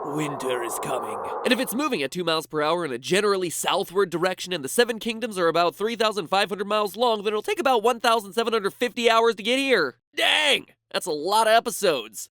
winter is coming. And if it's moving at 2 miles per hour in a generally southward direction and the 7 kingdoms are about 3,500 miles long, then it'll take about 1,750 hours to get here. Dang! That's a lot of episodes.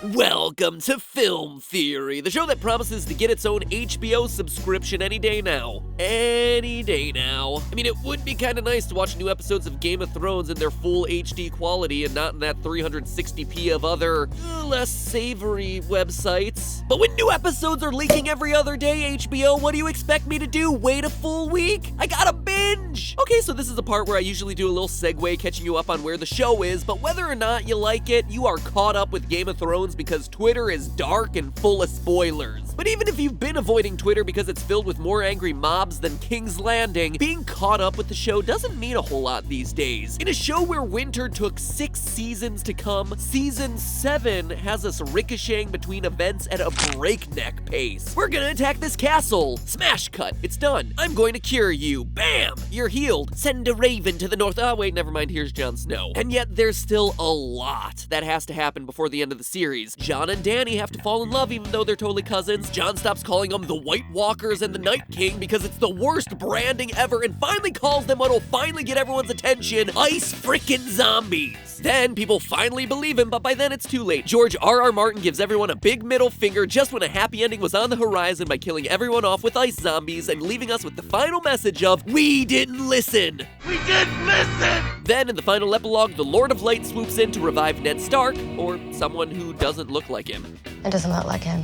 Welcome to Film Theory, the show that promises to get its own HBO subscription any day now. Any day now. I mean, it would be kind of nice to watch new episodes of Game of Thrones in their full HD quality and not in that 360p of other, less savory websites. But when new episodes are leaking every other day, HBO, what do you expect me to do? Wait a full week? I gotta binge! Okay, so this is the part where I usually do a little segue catching you up on where the show is, but whether or not you like it, you are caught up with Game of Thrones because Twitter is dark and full of spoilers. But even if you've been avoiding Twitter because it's filled with more angry mobs than King's Landing, being caught up with the show doesn't mean a whole lot these days. In a show where winter took 6 seasons to come, season 7 has us ricocheting between events at a breakneck pace. We're gonna attack this castle. Smash cut. It's done. I'm going to cure you. Bam! You're healed. Send a raven to the north. Oh wait, never mind. Here's Jon Snow. And yet there's still a lot that has to happen before the end of the series. Jon and Dany have to fall in love even though they're totally cousins. Jon stops calling them the White Walkers and the Night King because it's the worst branding ever and finally calls them what'll finally get everyone's attention, ice frickin' zombies. Then people finally believe him, but by then it's too late. George R.R. Martin gives everyone a big middle finger just when a happy ending was on the horizon by killing everyone off with ice zombies and leaving us with the final message of, we didn't listen. We didn't listen! Then in the final epilogue, the Lord of Light swoops in to revive Ned Stark, or someone who doesn't look like him. It doesn't look like him.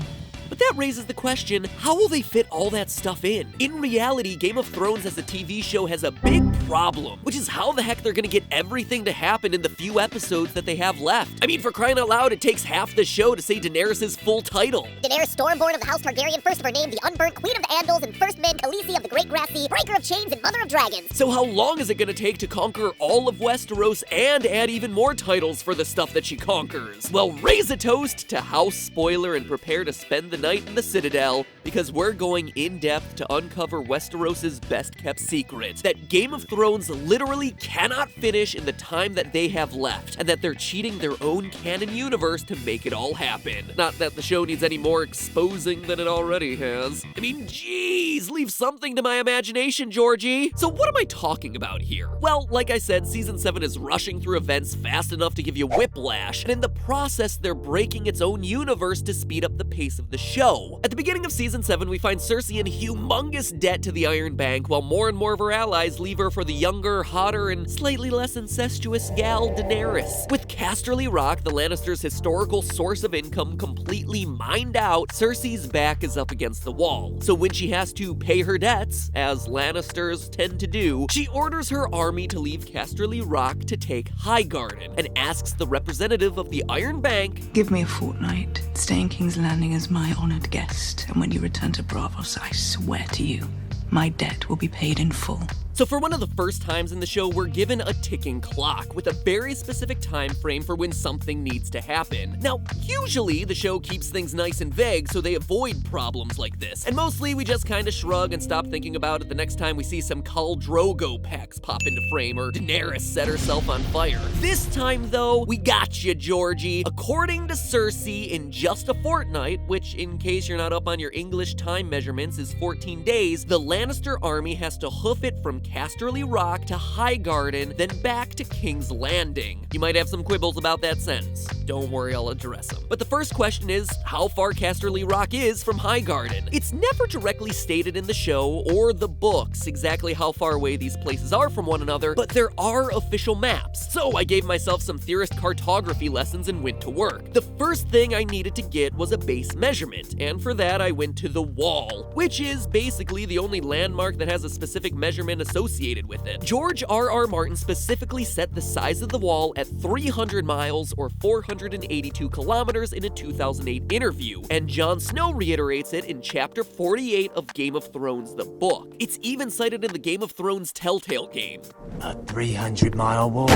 But that raises the question, how will they fit all that stuff in? In reality, Game of Thrones as a TV show has a big problem, which is how the heck they're gonna get everything to happen in the few episodes that they have left. I mean, for crying out loud, it takes half the show to say Daenerys' full title. Daenerys Stormborn of the House Targaryen, first of her name, the Unburnt, Queen of the Andals, and First Man Khaleesi of the Great Grassy, Breaker of Chains, and Mother of Dragons. So how long is it gonna take to conquer all of Westeros and add even more titles for the stuff that she conquers? Well, raise a toast to House Spoiler and prepare to spend the night in the Citadel, because we're going in depth to uncover Westeros' best kept secret, that Game of Thrones literally cannot finish in the time that they have left, and that they're cheating their own canon universe to make it all happen. Not that the show needs any more exposing than it already has. I mean, geez, leave something to my imagination, Georgie. So what am I talking about here? Well, like I said, season 7 is rushing through events fast enough to give you whiplash, and in the process, they're breaking its own universe to speed up the pace of the show. At the beginning of season 7, we find Cersei in humongous debt to the Iron Bank, while more and more of her allies leave her for the younger, hotter, and slightly less incestuous gal Daenerys. With Casterly Rock, the Lannisters' historical source of income, completely mined out, Cersei's back is up against the wall. So when she has to pay her debts, as Lannisters tend to do, she orders her army to leave Casterly Rock to take Highgarden, and asks the representative of the Iron Bank, give me a fortnight. Stay in King's Landing as my honored guest, and when you return to Bravos, I swear to you, my debt will be paid in full. So for one of the first times in the show, we're given a ticking clock with a very specific time frame for when something needs to happen. Now, usually the show keeps things nice and vague so they avoid problems like this, and mostly we just kind of shrug and stop thinking about it the next time we see some Khal Drogo packs pop into frame or Daenerys set herself on fire. This time though, we got you, Georgie. According to Cersei, in just a fortnight, which in case you're not up on your English time measurements is 14 days, the Lannister army has to hoof it from Casterly Rock to Highgarden, then back to King's Landing. You might have some quibbles about that sentence. Don't worry, I'll address them. But the first question is, how far Casterly Rock is from Highgarden? It's never directly stated in the show or the books exactly how far away these places are from one another, but there are official maps. So I gave myself some theorist cartography lessons and went to work. The first thing I needed to get was a base measurement, and for that I went to the Wall, which is basically the only landmark that has a specific measurement associated with it. George R.R. Martin specifically set the size of the wall at 300 miles or 482 kilometers in a 2008 interview, and Jon Snow reiterates it in chapter 48 of Game of Thrones, the book. It's even cited in the Game of Thrones Telltale game. A 300-mile wall,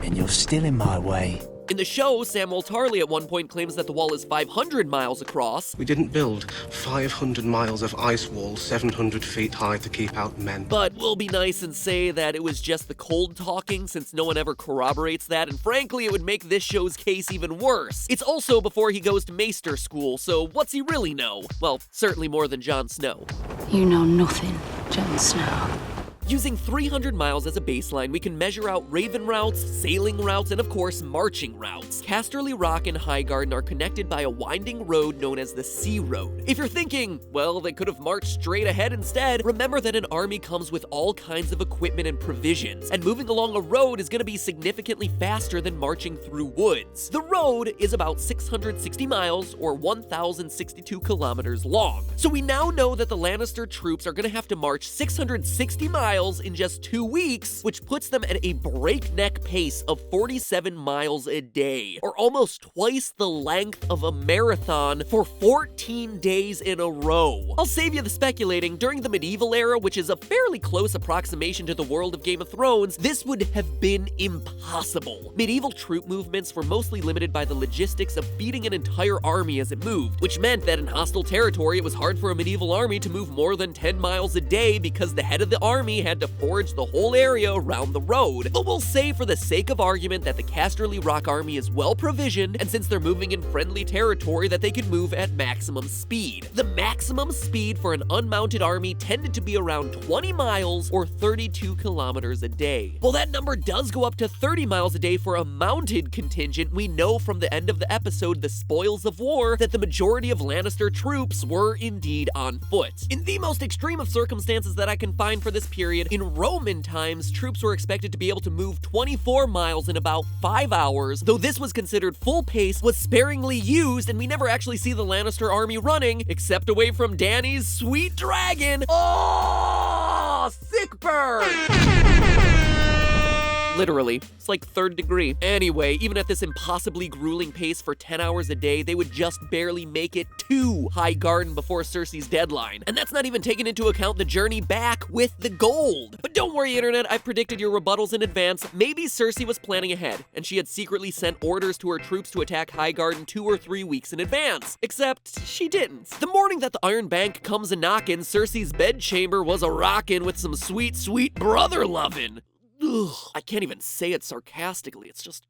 and you're still in my way. In the show, Samwell Tarly at one point claims that the wall is 500 miles across. We didn't build 500 miles of ice wall 700 feet high to keep out men. But we'll be nice and say that it was just the cold talking, since no one ever corroborates that, and frankly it would make this show's case even worse. It's also before he goes to Maester School, so what's he really know? Well, certainly more than Jon Snow. You know nothing, Jon Snow. Using 300 miles as a baseline, we can measure out raven routes, sailing routes, and of course, marching routes. Casterly Rock and Highgarden are connected by a winding road known as the Sea Road. If you're thinking, well, they could have marched straight ahead instead, remember that an army comes with all kinds of equipment and provisions, and moving along a road is going to be significantly faster than marching through woods. The road is about 660 miles, or 1,062 kilometers long. So we now know that the Lannister troops are going to have to march 660 miles in just 2 weeks, which puts them at a breakneck pace of 47 miles a day, or almost twice the length of a marathon for 14 days in a row. I'll save you the speculating. During the medieval era, which is a fairly close approximation to the world of Game of Thrones, this would have been impossible. Medieval troop movements were mostly limited by the logistics of feeding an entire army as it moved, which meant that in hostile territory it was hard for a medieval army to move more than 10 miles a day because the head of the army had to forage the whole area around the road. But we'll say for the sake of argument that the Casterly Rock army is well provisioned, and since they're moving in friendly territory, that they can move at maximum speed. The maximum speed for an unmounted army tended to be around 20 miles or 32 kilometers a day. While that number does go up to 30 miles a day for a mounted contingent, we know from the end of the episode, The Spoils of War, that the majority of Lannister troops were indeed on foot. In the most extreme of circumstances that I can find for this period, in Roman times, troops were expected to be able to move 24 miles in about 5 hours, though this was considered full pace, was sparingly used, and we never actually see the Lannister army running, except away from Dany's sweet dragon. Oh, sick burn! Literally. It's like third degree. Anyway, even at this impossibly grueling pace for 10 hours a day, they would just barely make it to Highgarden before Cersei's deadline. And that's not even taking into account the journey back with the gold. But don't worry, Internet, I've predicted your rebuttals in advance. Maybe Cersei was planning ahead, and she had secretly sent orders to her troops to attack Highgarden 2 or 3 weeks in advance. Except, she didn't. The morning that the Iron Bank comes a-knockin', Cersei's bedchamber was a-rockin' with some sweet, sweet brother lovin'. Ugh, I can't even say it sarcastically, it's just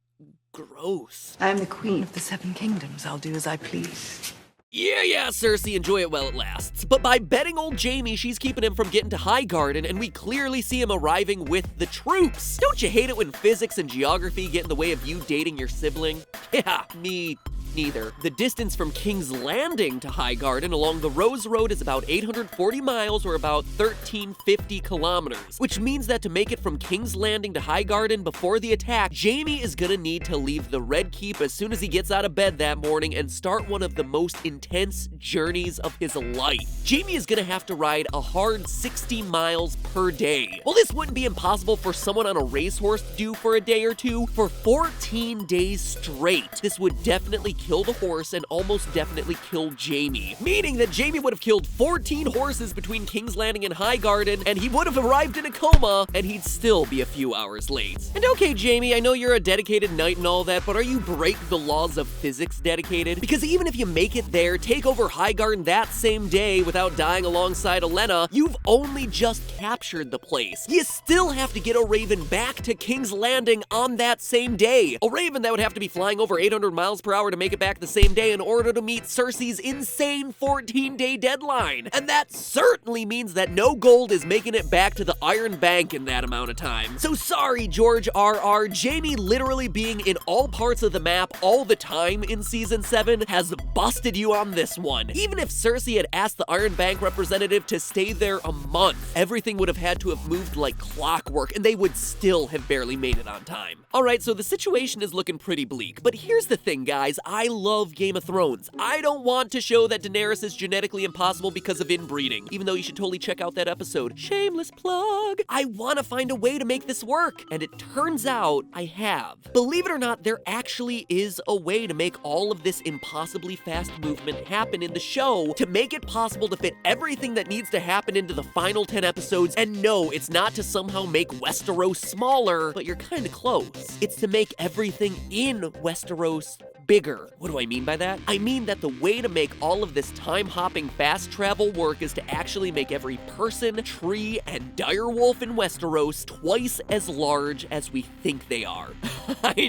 gross. I am the queen of the Seven Kingdoms. I'll do as I please. Yeah, Cersei, enjoy it while it lasts. But by betting old Jaime, she's keeping him from getting to Highgarden, and we clearly see him arriving with the troops. Don't you hate it when physics and geography get in the way of you dating your sibling? Yeah, me neither. The distance from King's Landing to Highgarden along the Rose Road is about 840 miles, or about 1350 kilometers, which means that to make it from King's Landing to Highgarden before the attack, Jaime is gonna need to leave the Red Keep as soon as he gets out of bed that morning and start one of the most intense journeys of his life. Jaime is gonna have to ride a hard 60 miles per day. Well, this wouldn't be impossible for someone on a racehorse to do for a day or two. For 14 days straight, this would definitely kill the horse and almost definitely kill Jaime. Meaning that Jaime would have killed 14 horses between King's Landing and Highgarden, and he would have arrived in a coma, and he'd still be a few hours late. And okay, Jaime, I know you're a dedicated knight and all that, but are you break the laws of physics dedicated? Because even if you make it there, take over Highgarden that same day without dying alongside Olenna, you've only just captured the place. You still have to get a Raven back to King's Landing on that same day. A Raven that would have to be flying over 800 miles per hour to make it back the same day in order to meet Cersei's insane 14-day deadline. And that certainly means that no gold is making it back to the Iron Bank in that amount of time. So sorry, George R.R., Jaime literally being in all parts of the map all the time in Season 7 has busted you on this one. Even if Cersei had asked the Iron Bank representative to stay there a month, everything would have had to have moved like clockwork, and they would still have barely made it on time. Alright, so the situation is looking pretty bleak, but here's the thing, guys. I love Game of Thrones. I don't want to show that Daenerys is genetically impossible because of inbreeding, even though you should totally check out that episode. Shameless plug. I want to find a way to make this work, and it turns out I have. Believe it or not, there actually is a way to make all of this impossibly fast movement happen in the show, to make it possible to fit everything that needs to happen into the final 10 episodes. And no, it's not to somehow make Westeros smaller, but you're kind of close. It's to make everything in Westeros bigger. What do I mean by that? I mean that the way to make all of this time-hopping fast travel work is to actually make every person, tree, and direwolf in Westeros twice as large as we think they are. I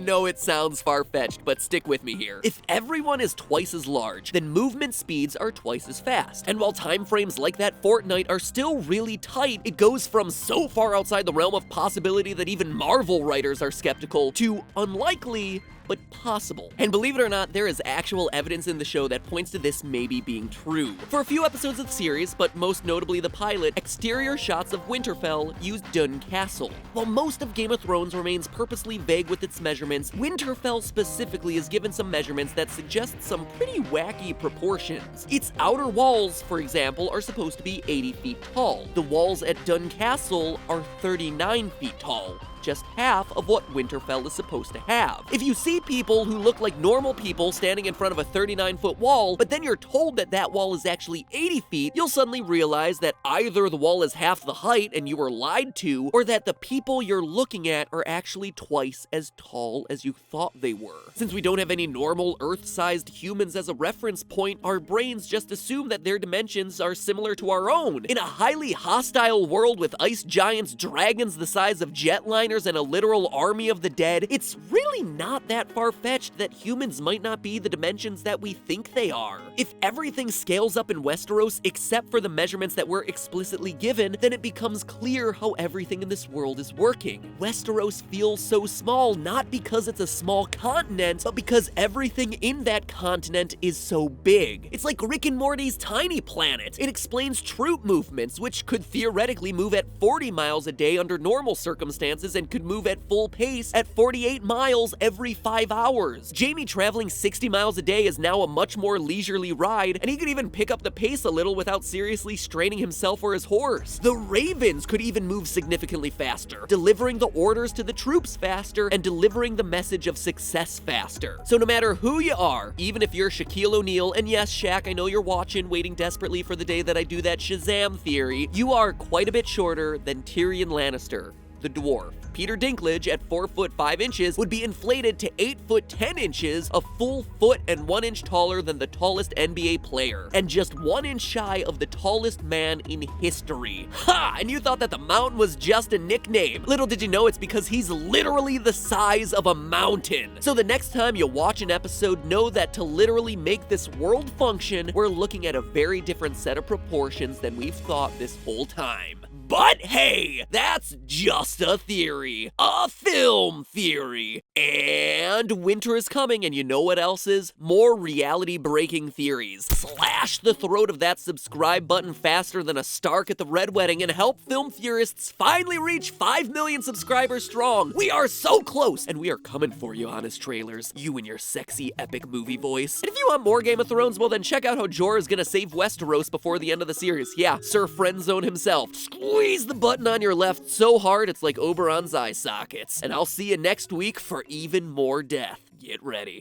know it sounds far-fetched, but stick with me here. If everyone is twice as large, then movement speeds are twice as fast. And while time frames like that FORTNITE are still really tight, it goes from so far outside the realm of possibility that even Marvel writers are skeptical to unlikely, but possible. And believe it or not, there is actual evidence in the show that points to this maybe being true. For a few episodes of the series, but most notably the pilot, exterior shots of Winterfell used Dun Castle. While most of Game of Thrones remains purposely vague with its measurements, Winterfell specifically is given some measurements that suggest some pretty wacky proportions. Its outer walls, for example, are supposed to be 80 feet tall. The walls at Dun Castle are 39 feet tall. Just half of what Winterfell is supposed to have. If you see people who look like normal people standing in front of a 39-foot wall, but then you're told that that wall is actually 80 feet, you'll suddenly realize that either the wall is half the height and you were lied to, or that the people you're looking at are actually twice as tall as you thought they were. Since we don't have any normal Earth-sized humans as a reference point, our brains just assume that their dimensions are similar to our own. In a highly hostile world with ice giants, dragons the size of jetliners, and a literal army of the dead, it's really not that far-fetched that humans might not be the dimensions that we think they are. If everything scales up in Westeros except for the measurements that were explicitly given, then it becomes clear how everything in this world is working. Westeros feels so small not because it's a small continent, but because everything in that continent is so big. It's like Rick and Morty's tiny planet. It explains troop movements, which could theoretically move at 40 miles a day under normal circumstances and could move at full pace at 48 miles every 5 hours. Jaime traveling 60 miles a day is now a much more leisurely ride, and he could even pick up the pace a little without seriously straining himself or his horse. The Ravens could even move significantly faster, delivering the orders to the troops faster and delivering the message of success faster. So no matter who you are, even if you're Shaquille O'Neal, and yes, Shaq, I know you're watching, waiting desperately for the day that I do that Shazam theory, you are quite a bit shorter than Tyrion Lannister, the dwarf. Peter Dinklage, at 4 foot 5 inches, would be inflated to 8 foot 10 inches, a full foot and 1 inch taller than the tallest NBA player, and just 1 inch shy of the tallest man in history. Ha! And you thought that the mountain was just a nickname. Little did you know it's because he's literally the size of a mountain. So the next time you watch an episode, know that to literally make this world function, we're looking at a very different set of proportions than we've thought this whole time. But hey, that's just a theory. A film theory. And winter is coming, and you know what else is? More reality-breaking theories. Slash the throat of that subscribe button faster than a Stark at the Red Wedding and help Film Theorists finally reach 5 million subscribers strong. We are so close, and we are coming for you, honest trailers. You and your sexy, epic movie voice. And if you want more Game of Thrones, well then check out how Jorah's gonna save Westeros before the end of the series. Yeah, Sir Friendzone himself. Squeeze the button on your left so hard it's like Oberon's eye sockets. And I'll see you next week for even more death. Get ready.